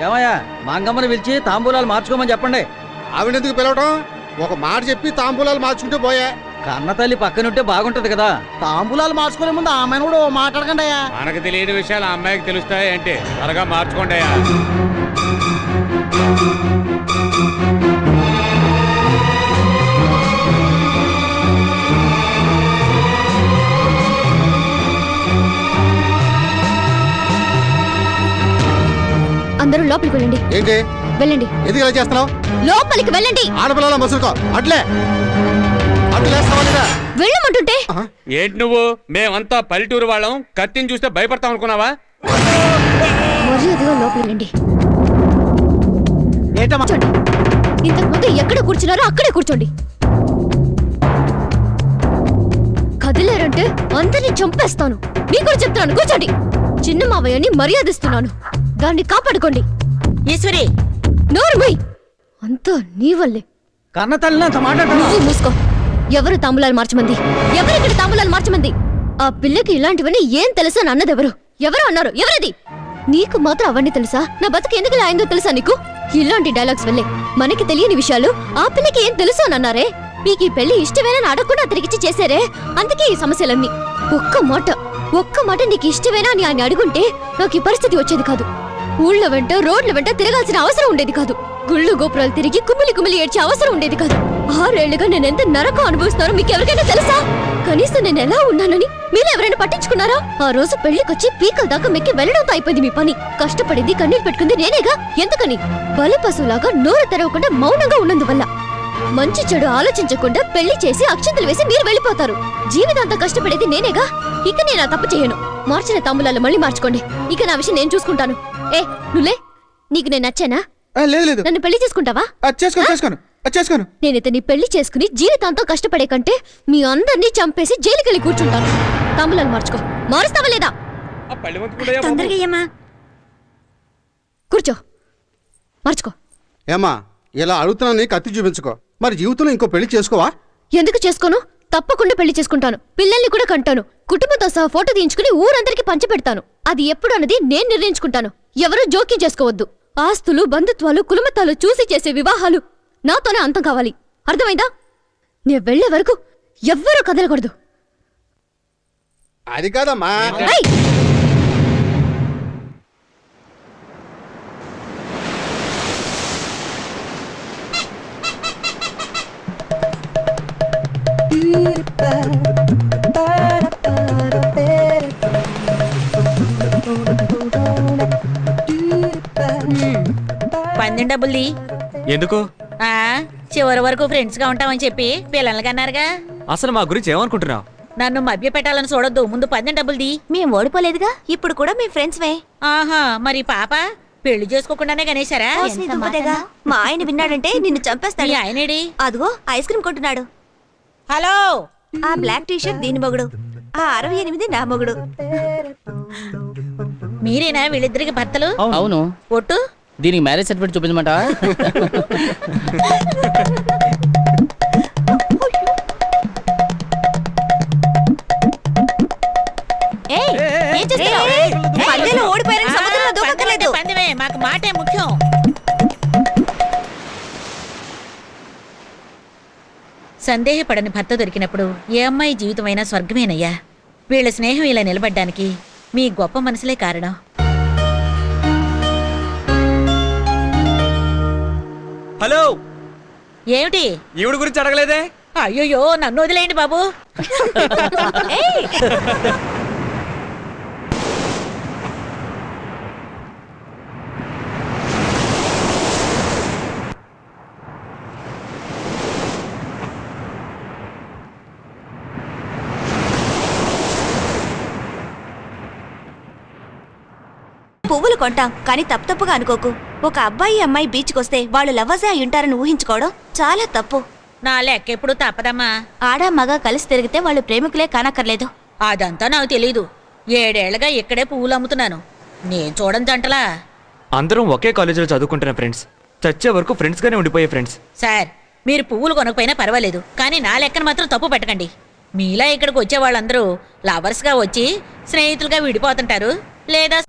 ఏమయ్యా మంగమ్మని పిలిచి తాంబూలాలు మార్చుకోమని చెప్పండి. ఆవిడెందుకు పిలవటం? ఒక మాట చెప్పి తాంబూలాలు మార్చుకుంటే పోయా. కన్న తల్లి పక్కనుంటే బాగుంటది కదా. తాంబూలాలు మార్చుకునే ముందు ఆమెను కూడా మాట్లాడకండి అయ్యా. మనకు తెలియని విషయాలు ఆ అమ్మాయికి తెలుస్తాయి అంటే త్వరగా మార్చుకోండి అయ్యా. అందరూ లోపలికి వెళ్ళండి. ఏంటి వెళ్ళండి. ఎందుకు ఇలా చేస్తున్నావు? లోపలికి వెళ్ళండి. ఆడపిల్లల మసులుకో. అట్లేస్తావా లేదా? వెళ్ళమంటుంటే ఏంటి నువ్వు? మేమంతా పల్లెటూరు వాళ్ళం, కత్తిని చూస్తే భయపడతాం అనుకున్నావా? మర్యాదగా లోపలికి వెళ్ళండి. ఏంటమ్మా? ఇంతకు ముందు ఎక్కడ కూర్చున్నారో అక్కడే కూర్చోండి. కదిలేరంటే అందరినీ చంపేస్తాను. మీకు కూడా చెప్తాను, కూర్చోండి. చిన్న మావయ్యని మర్యాదిస్తున్నాను, దాన్ని కాపాడుకోండి. ఈశ్వరి నోరుమై, అంతా నీ వల్లే. కన్న తల్లిని అంత మాట్లాడుతున్నా. నువ్వు మూసుకో. ఎవరు తాంబూలాలు మార్చమంది? ఎవరిక్కడ తాంబూలాలు మార్చమంది? ఆ పిల్లకి ఇలాంటివన్నీ ఏం తెలుసా అని అన్నదెవరు? ఎవరు అన్నారు? ఎవరది? నీకు మాత్రం అవన్నీ తెలుసా? నా బతుకు ఎందుకు ఇలా అయిందో తెలుసా నీకు? ఇలాంటి డైలాగ్స్ వల్లే మనకి తెలియని విషయాలు ఆ పిల్లకి ఏం తెలుసు అని అన్నారే. మీకు ఈ పెళ్లి ఇష్టమేనని అడగకుండా తిరిగిచ్చి చేశారే, అందుకే ఈ సమస్యలన్నీ. ఒక్క మాట నీకు ఇష్టమేనా అని ఆయన అడుగుంటే నాకు ఈ పరిస్థితి వచ్చేది కాదు. ఊళ్ళ వెంట రోడ్ల వెంట తిరగాల్సిన అవసరం ఉండేది కాదు. గుళ్ళు గోపురాలు తిరిగి కుమిలి ఏడ్చే అవసరం ఉండేది కాదు. 6 ఏళ్లుగా నేనెంత నరకం అనుభవిస్తున్నారో మీకు ఎవరికైనా తెలుసా? కనీసం నేను ఎలా ఉన్నానని మీరు ఎవరైనా పట్టించుకున్నారా? ఆ రోజు పెళ్లికొచ్చి పీకల దాకా మెక్కి వెళ్లడంతో అయిపోయింది మీ పని. కష్టపడింది, కన్నీరు పెట్టుకుంది నేనేగా. ఎందుకని? బలి పశువులాగా నోరు తెరవకుండా మౌనంగా ఉన్నందువల్ల. మంచి చెడు ఆలోచించకుండా పెళ్లి చేసి అక్షంతలు వేసి మీరు వెళ్ళిపోతారు. జీవితాంతం కష్టపడేది నేనేగా. ఇక నేను ఆ తప్పు చేయను. మార్చిన తాంబూలాలు మళ్ళీ మార్చుకోండి. ఇక నా విషయం నేను చూసుకుంటాను. నువ్వులే. నీకు నేను నచ్చానా? లేదు. నన్ను పెళ్లి చేసుకుంటావా? చేసుకోను. నేను ఇతన్ని పెళ్లి చేసుకుని జీవితాంతం కష్టపడే కంటే మీ అందరినీ చంపేసి జైలుకెళ్ళి కూర్చుంటాను. తాంబూలాలు మార్చుకో. మారుస్తావా లేదా? తొందరగా అయ్యమ్మా. కూర్చో. మార్చుకో. ఏమ్మా, ఇలా అడుగుతున్నాను, కత్తి చూపించుకో. మరి జీవితంలో ఇంకో పెళ్లి చేసుకోవా? ఎందుకు చేసుకోను? తప్పకుండా పెళ్లి చేసుకుంటాను. పిల్లల్ని కూడా కంటాను. కుటుంబంతో సహా ఫోటో తీయించుకుని ఊరందరికీ పంచిపెడతాను. అది ఎప్పుడు అన్నది నేను నిర్ణయించుకుంటాను. ఎవరూ జోక్యం చేసుకోవద్దు. ఆస్తులు, బంధుత్వాలు, కులమతాలు చూసి చేసే వివాహాలు నాతోనే అంతం కావాలి. అర్థమైందా? నేను వెళ్లే వరకు ఎవ్వరూ కదలకూడదు. అది కాదమ్మా. పందెం డబ్బుల్ది ఎందుకు? చివరి వరకు ఫ్రెండ్స్ గా ఉంటామని చెప్పి పిల్లలకి అన్నారుగా. అసలు మా గురించి ఏమనుకుంటున్నావు? నన్ను మభ్య పెట్టాలని చూడొద్దు. ముందు పందెం డబ్బుల్ది. మేము ఓడిపోలేదుగా, ఇప్పుడు కూడా మేము ఫ్రెండ్స్ వే. ఆహా, మరి పాప పెళ్లి చేసుకోకుండానే గణేశారా? మా ఆయన విన్నాడంటే నిన్ను చంపేస్తాడు. ఆయనేడి? అదిగో ఐస్ క్రీమ్ కొంటున్నాడు. హలో, ఆ బ్లాక్ టీషర్ట్ దీని మొగుడు, ఆ 68 నా మొగుడు. మీరేనా వీళ్ళిద్దరికి భర్తలు? అవును. ఒట్టు దీనికి మ్యారేజ్ సర్టిఫికేట్ చూపించమంటా? పందెమే మాకు మాటే ముఖ్యం. సందేహపడని భర్త దొరికినప్పుడు ఏ అమ్మాయి జీవితమైనా స్వర్గమేనయ్యా. వీళ్ళ స్నేహం ఇలా నిలబడ్డానికి మీ గొప్ప మనసులే కారణం. హలో, ఏమిటి? ఈవిడ గురించి అడగలేదే? అయ్యో, నన్ను వదిలేయండి బాబు. పువ్వులు కొంటాం కానీ తప్పుగా అనుకోకు. ఒక అబ్బాయి అమ్మాయి బీచ్కి వస్తే వాళ్ళు లవ్వర్సే అయి ఉంటారని ఊహించుకోవడం చాలా తప్పు. నా లెక్క ఎప్పుడు తప్పదమ్మా. ఆడా మగ కలిసి తిరిగితే వాళ్ళు ప్రేమికులే కానక్కర్లేదు. అదంతా నాకు తెలీదు. 7 ఏళ్లుగా ఇక్కడే పువ్వులు అమ్ముతున్నాను. నేను చూడని జంటలా. అందరం ఒకే కాలేజీలో చదువుకుంటున్న ఫ్రెండ్స్, చచ్చే వరకు ఫ్రెండ్స్ గానే ఉండిపోయే ఫ్రెండ్స్. సార్, మీరు పువ్వులు కొనకపోయినా పర్వాలేదు, కానీ నా లెక్కను మాత్రం తప్పు పెట్టకండి. మీలా ఇక్కడికి వచ్చే వాళ్ళందరూ లవర్స్గా వచ్చి స్నేహితులుగా విడిపోతుంటారు, లేదా